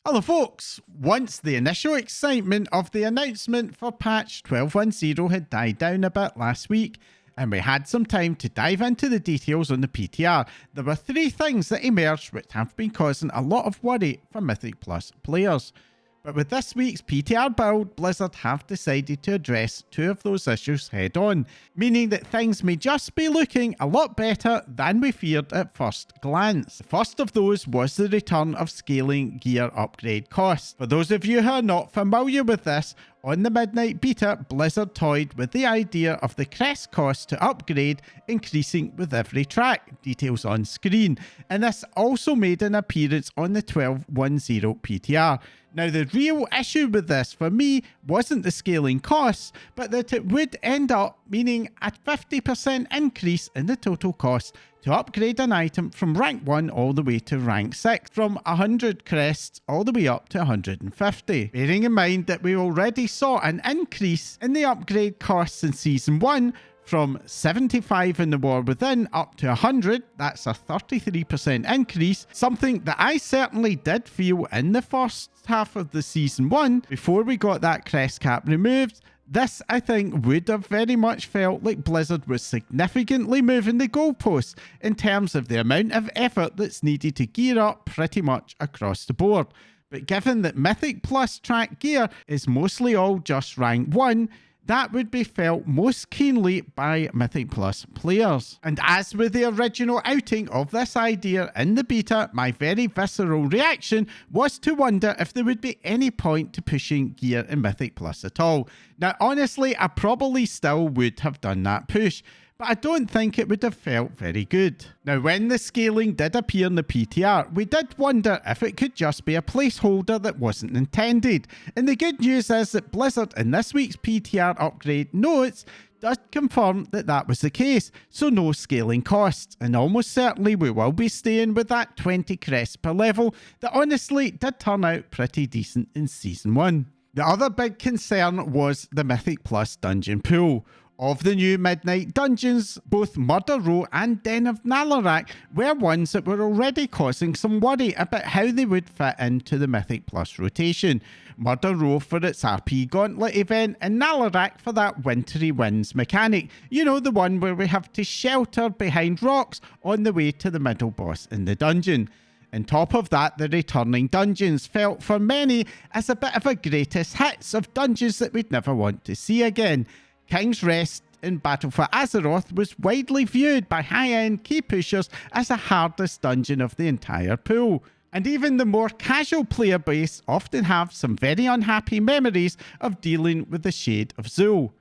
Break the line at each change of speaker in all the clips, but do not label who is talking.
Hello folks! Once the initial excitement of the announcement for patch 12.10 had died down a bit last week, and we had some time to dive into the details on the PTR, there were three things that emerged which have been causing a lot of worry for Mythic Plus players. But with this week's PTR build, Blizzard have decided to address two of those issues head on, meaning that things may just be looking a lot better than we feared at first glance. The first of those was the return of scaling gear upgrade costs. For those of you who are not familiar with this, on the Midnight beta, Blizzard toyed with the idea of the Crest cost to upgrade increasing with every track, details on screen, and this also made an appearance on the 12.10 PTR. Now the real issue with this for me wasn't the scaling costs, but that it would end up meaning a 50% increase in the total cost to upgrade an item from rank 1 all the way to rank 6, from 100 crests all the way up to 150. Bearing in mind that we already saw an increase in the upgrade costs in Season 1, from 75 in the War Within up to 100, that's a 33% increase, something that I certainly did feel in the first half of the Season 1, before we got that crest cap removed. This, I think, would have very much felt like Blizzard was significantly moving the goalposts in terms of the amount of effort that's needed to gear up pretty much across the board. But given that Mythic Plus track gear is mostly all just rank 1, that would be felt most keenly by Mythic Plus players. And as with the original outing of this idea in the beta, my very visceral reaction was to wonder if there would be any point to pushing gear in Mythic Plus at all. Now honestly, I probably still would have done that push, but I don't think it would have felt very good. Now when the scaling did appear in the PTR, we did wonder if it could just be a placeholder that wasn't intended. And the good news is that Blizzard in this week's PTR upgrade notes does confirm that that was the case, so no scaling costs, and almost certainly we will be staying with that 20 crests per level that honestly did turn out pretty decent in Season 1. The other big concern was the Mythic Plus dungeon pool. Of the new Midnight dungeons, both Murder Row and Den of Nalarak were ones that were already causing some worry about how they would fit into the Mythic Plus rotation. Murder Row for its RP Gauntlet event, and Nalarak for that Wintry Winds mechanic. You know, the one where we have to shelter behind rocks on the way to the middle boss in the dungeon. On top of that, the returning dungeons felt for many as a bit of a greatest hits of dungeons that we'd never want to see again. King's Rest in Battle for Azeroth was widely viewed by high-end key pushers as the hardest dungeon of the entire pool. And even the more casual player base often have some very unhappy memories of dealing with the Shade of Zul.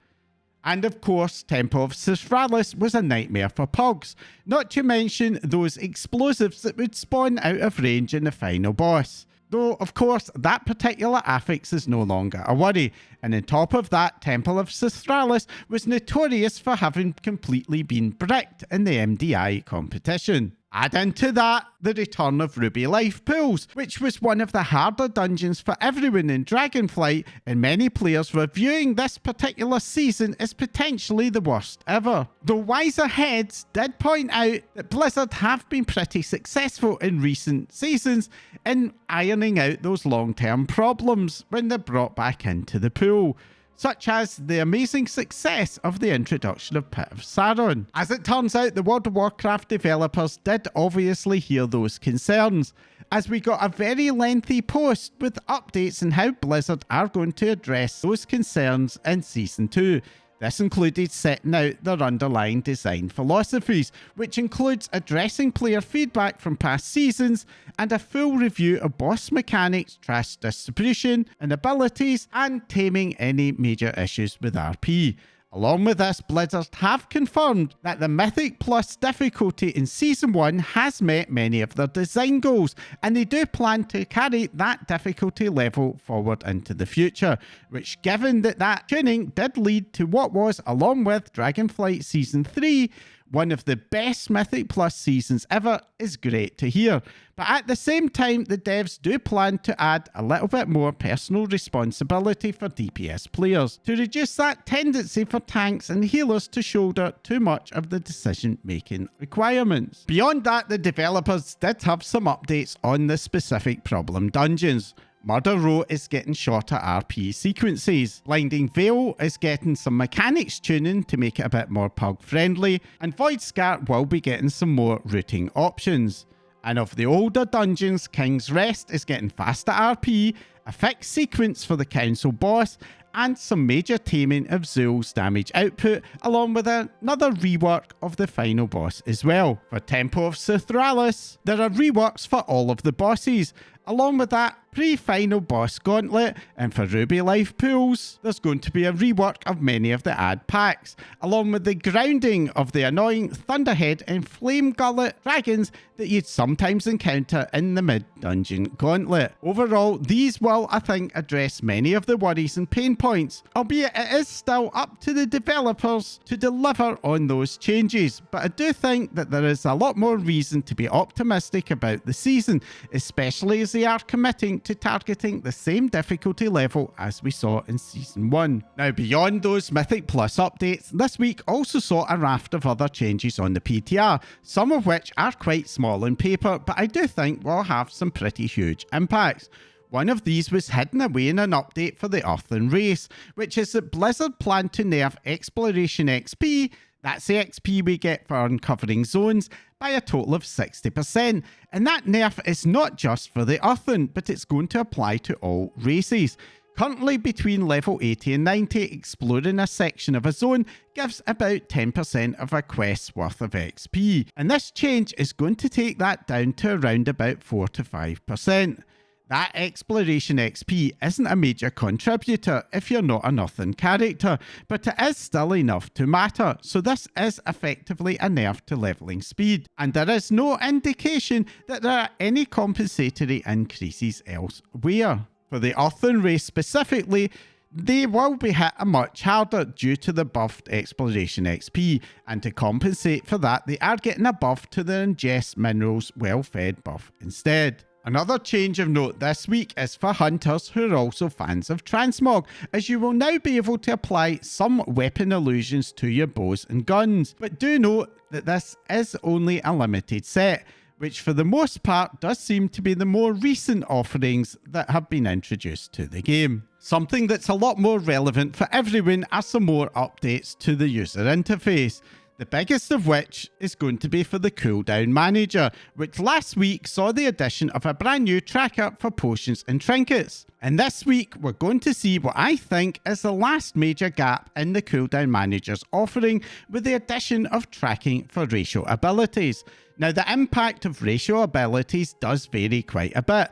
And of course, Temple of Sithralis was a nightmare for pugs, not to mention those explosives that would spawn out of range in the final boss. Though, of course, that particular affix is no longer a worry, and on top of that, Temple of Sithralis was notorious for having completely been bricked in the MDI competition. Add into that the return of Ruby Life pools, which was one of the harder dungeons for everyone in Dragonflight, and many players were viewing this particular season as potentially the worst ever. Though wiser heads did point out that Blizzard have been pretty successful in recent seasons in ironing out those long-term problems when they're brought back into the pool, such as the amazing success of the introduction of Pit of Saron. As it turns out, the World of Warcraft developers did obviously hear those concerns, as we got a very lengthy post with updates on how Blizzard are going to address those concerns in Season 2. This included setting out their underlying design philosophies, which includes addressing player feedback from past seasons and a full review of boss mechanics, trash distribution and abilities, and taming any major issues with RP. Along with this, Blizzard have confirmed that the Mythic Plus difficulty in Season 1 has met many of their design goals, and they do plan to carry that difficulty level forward into the future, which, given that that tuning did lead to what was, along with Dragonflight Season 3, one of the best Mythic Plus seasons ever, is great to hear. But at the same time, the devs do plan to add a little bit more personal responsibility for DPS players, to reduce that tendency for tanks and healers to shoulder too much of the decision-making requirements. Beyond that, the developers did have some updates on the specific problem dungeons. Murder Row is getting shorter RP sequences. Blinding Veil is getting some mechanics tuning to make it a bit more pug friendly, and Void Scar will be getting some more routing options. And of the older dungeons, King's Rest is getting faster RP, a fixed sequence for the council boss, and some major taming of Zul's damage output, along with another rework of the final boss as well. For Temple of Suthralis, there are reworks for all of the bosses, along with that pre-final boss gauntlet, and for Ruby Life Pools, there's going to be a rework of many of the ad packs, along with the grounding of the annoying Thunderhead and Flame Gullet dragons that you'd sometimes encounter in the mid-dungeon gauntlet. Overall, these will, I think, address many of the worries and pain points, albeit it is still up to the developers to deliver on those changes, but I do think that there is a lot more reason to be optimistic about the season, especially as they are committing to targeting the same difficulty level as we saw in Season 1. Now, beyond those Mythic Plus updates, this week also saw a raft of other changes on the PTR, some of which are quite small in paper, but I do think will have some pretty huge impacts. One of these was hidden away in an update for the Earthen Race, which is that Blizzard planned to nerf Exploration XP, that's the XP we get for uncovering zones, by a total of 60%. And that nerf is not just for the Earthen, but it's going to apply to all races. Currently between level 80 and 90, exploring a section of a zone gives about 10% of a quest's worth of XP. And this change is going to take that down to around about 4 to 5%. That Exploration XP isn't a major contributor if you're not an Earthen character, but it is still enough to matter, so this is effectively a nerf to leveling speed, and there is no indication that there are any compensatory increases elsewhere. For the Earthen Race specifically, they will be hit much harder due to the buffed Exploration XP, and to compensate for that, they are getting a buff to the Ingest Minerals Well-Fed buff instead. Another change of note this week is for hunters who are also fans of transmog, as you will now be able to apply some weapon illusions to your bows and guns. But do note that this is only a limited set, which for the most part does seem to be the more recent offerings that have been introduced to the game. Something that's a lot more relevant for everyone are some more updates to the user interface. The biggest of which is going to be for the Cooldown Manager, which last week saw the addition of a brand new tracker for potions and trinkets. And this week we're going to see what I think is the last major gap in the Cooldown Manager's offering, with the addition of tracking for ratio abilities. Now, the impact of ratio abilities does vary quite a bit.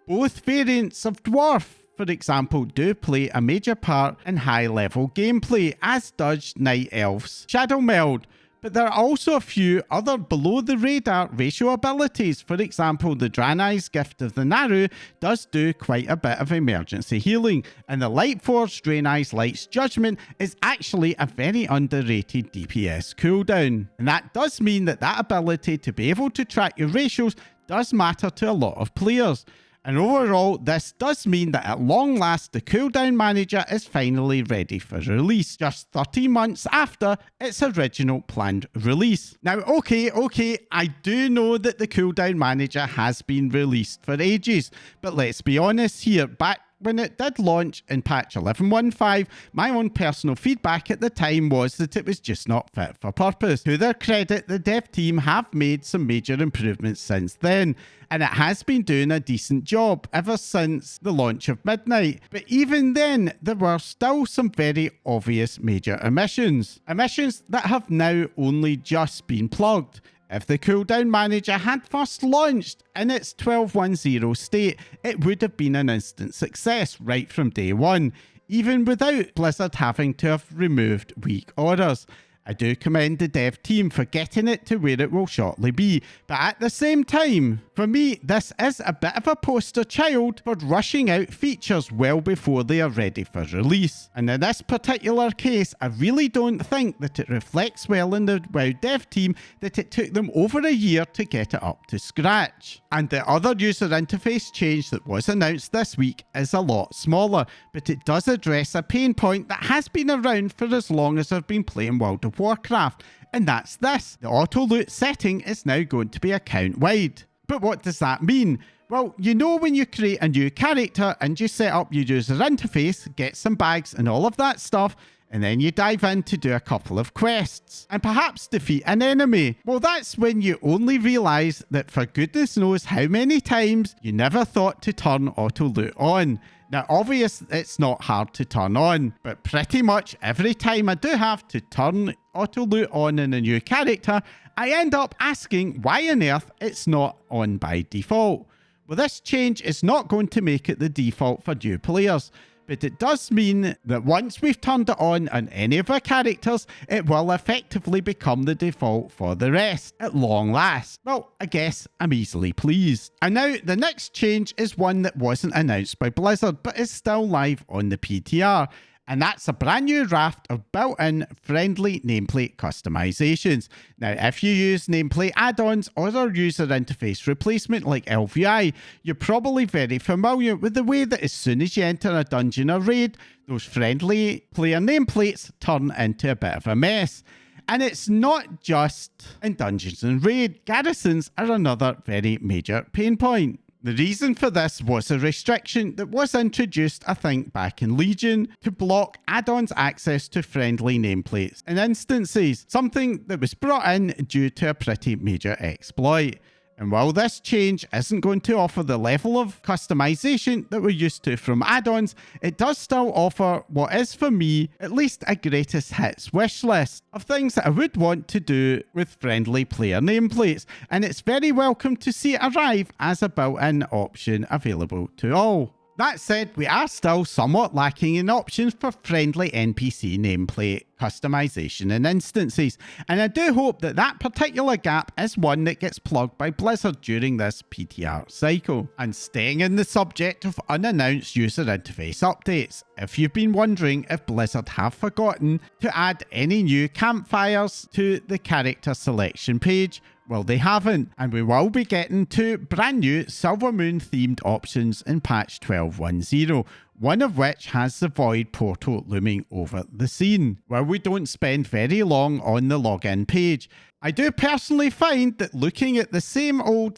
Both variants of Dwarf, for example, do play a major part in high-level gameplay, as does Night Elf's Shadow Meld. But there are also a few other below-the-radar ratio abilities. For example, the Draenei's Gift of the Naru does do quite a bit of emergency healing, and the Lightforged Draenei's Light's Judgment is actually a very underrated DPS cooldown. And that does mean that that ability to be able to track your ratios does matter to a lot of players. And overall, this does mean that at long last, the Cooldown Manager is finally ready for release, just 30 months after its original planned release. Now, okay, I do know that the Cooldown Manager has been released for ages, but let's be honest here, back when it did launch in patch 11.15, my own personal feedback at the time was that it was just not fit for purpose. To their credit, the dev team have made some major improvements since then, and it has been doing a decent job ever since the launch of Midnight. But even then, there were still some very obvious major omissions that have now only just been plugged. If the Cooldown Manager had first launched in its 12.10 state, it would have been an instant success right from day one, even without Blizzard having to have removed weak orders. I do commend the dev team for getting it to where it will shortly be, but at the same time, for me, this is a bit of a poster child for rushing out features well before they are ready for release. And in this particular case, I really don't think that it reflects well in the WoW dev team that it took them over a year to get it up to scratch. And the other user interface change that was announced this week is a lot smaller, but it does address a pain point that has been around for as long as I've been playing World of Warcraft, and that's this. The auto loot setting is now going to be account wide. But what does that mean? Well, you know when you create a new character and you set up your user interface, get some bags and all of that stuff, and then you dive in to do a couple of quests and perhaps defeat an enemy. Well, that's when you only realise that for goodness knows how many times you never thought to turn auto loot on. Now, obvious it's not hard to turn on, but pretty much every time I do have to turn auto loot on in a new character, I end up asking why on earth it's not on by default. Well, this change is not going to make it the default for new players, but it does mean that once we've turned it on any of our characters, it will effectively become the default for the rest at long last. Well, I guess I'm easily pleased. And now the next change is one that wasn't announced by Blizzard, but is still live on the PTR. And that's a brand new raft of built-in friendly nameplate customizations. Now, if you use nameplate add-ons or a user interface replacement like LVI, you're probably very familiar with the way that as soon as you enter a dungeon or raid, those friendly player nameplates turn into a bit of a mess. And it's not just in dungeons and raid. Garrisons are another very major pain point. The reason for this was a restriction that was introduced, I think, back in Legion to block add-ons access to friendly nameplates in instances, something that was brought in due to a pretty major exploit. And while this change isn't going to offer the level of customization that we're used to from add-ons, it does still offer what is for me at least a greatest hits wish list of things that I would want to do with friendly player nameplates, and it's very welcome to see it arrive as a built-in option available to all. That said, we are still somewhat lacking in options for friendly NPC nameplate customization in instances, and I do hope that that particular gap is one that gets plugged by Blizzard during this PTR cycle. And staying in the subject of unannounced user interface updates, if you've been wondering if Blizzard have forgotten to add any new campfires to the character selection page, well, they haven't, and we will be getting 2 brand new Silver Moon themed options in patch 12.10, one of which has the Void portal looming over the scene, where we don't spend very long on the login page. I do personally find that looking at the same old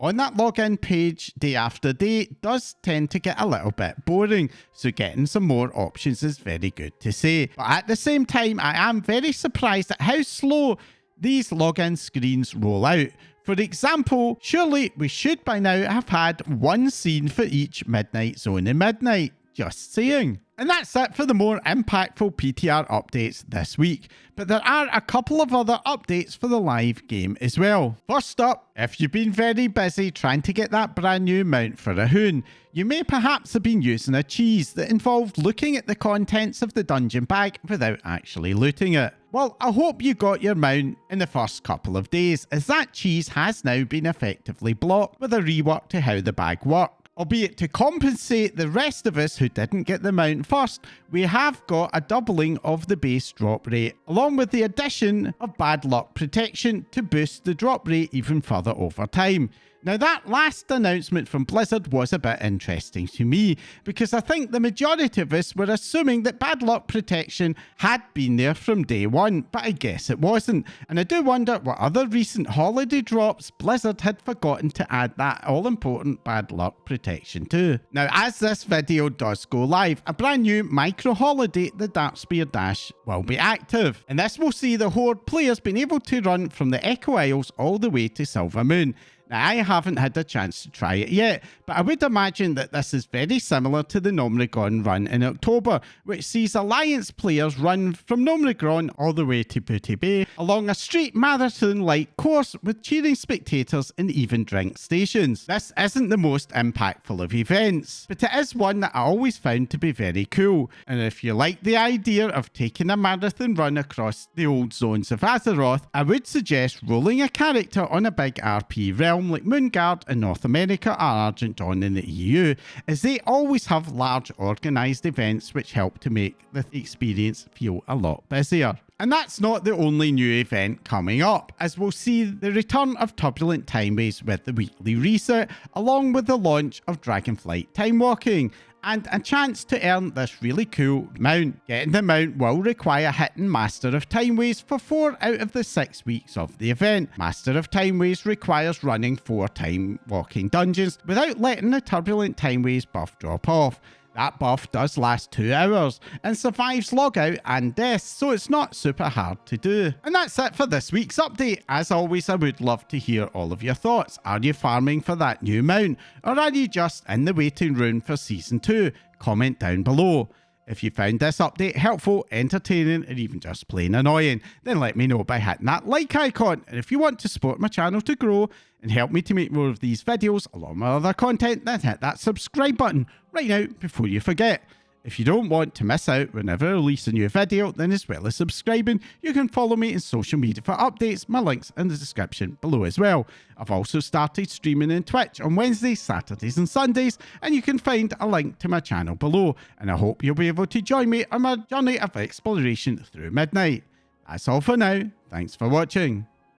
on that login page day after day does tend to get a little bit boring, so getting some more options is very good to say. But at the same time, I am very surprised at how slow these login screens roll out. For example, surely we should by now have had one scene for each Midnight Zone in Midnight. Just saying. And that's it for the more impactful PTR updates this week, but there are a couple of other updates for the live game as well. First up, if you've been very busy trying to get that brand new mount for Ahune, you may perhaps have been using a cheese that involved looking at the contents of the dungeon bag without actually looting it. Well, I hope you got your mount in the first couple of days, as that cheese has now been effectively blocked with a rework to how the bag works. Albeit to compensate the rest of us who didn't get the mount first, we have got a doubling of the base drop rate, along with the addition of bad luck protection to boost the drop rate even further over time. Now, that last announcement from Blizzard was a bit interesting to me, because I think the majority of us were assuming that bad luck protection had been there from day one, but I guess it wasn't. And I do wonder what other recent holiday drops Blizzard had forgotten to add that all-important bad luck protection to. Now, as this video does go live, a brand new micro-holiday, the Darkspear Dash, will be active. And this will see the Horde players being able to run from the Echo Isles all the way to Silver Moon. Now, I haven't had a chance to try it yet, but I would imagine that this is very similar to the Gnomeregan run in October, which sees Alliance players run from Gnomeregan all the way to Booty Bay, along a street marathon-like course with cheering spectators and even drink stations. This isn't the most impactful of events, but it is one that I always found to be very cool, and if you like the idea of taking a marathon run across the old zones of Azeroth, I would suggest rolling a character on a big RP realm like Moonguard in North America or Argent Dawn in the EU, as they always have large organised events which help to make the experience feel a lot busier. And that's not the only new event coming up, as we'll see the return of Turbulent Timeways with the weekly reset, along with the launch of Dragonflight Time Walking. and a chance to earn this really cool mount. Getting the mount will require hitting Master of Timeways for 4 out of the 6 weeks of the event. Master of Timeways requires running 4 time walking dungeons without letting the Turbulent Timeways buff drop off. That buff does last 2 hours and survives logout and death, so it's not super hard to do. And that's it for this week's update. As always, I would love to hear all of your thoughts. Are you farming for that new mount, or are you just in the waiting room for Season 2? Comment down below. If you found this update helpful, entertaining, or even just plain annoying, then let me know by hitting that like icon. And if you want to support my channel to grow and help me to make more of these videos along with other content, then hit that subscribe button right now before you forget. If you don't want to miss out whenever I release a new video, then as well as subscribing, you can follow me in social media for updates. My links in the description below as well. I've also started streaming on Twitch on Wednesdays, Saturdays and Sundays, and you can find a link to my channel below. And I hope you'll be able to join me on my journey of exploration through Midnight. That's all for now. Thanks for watching.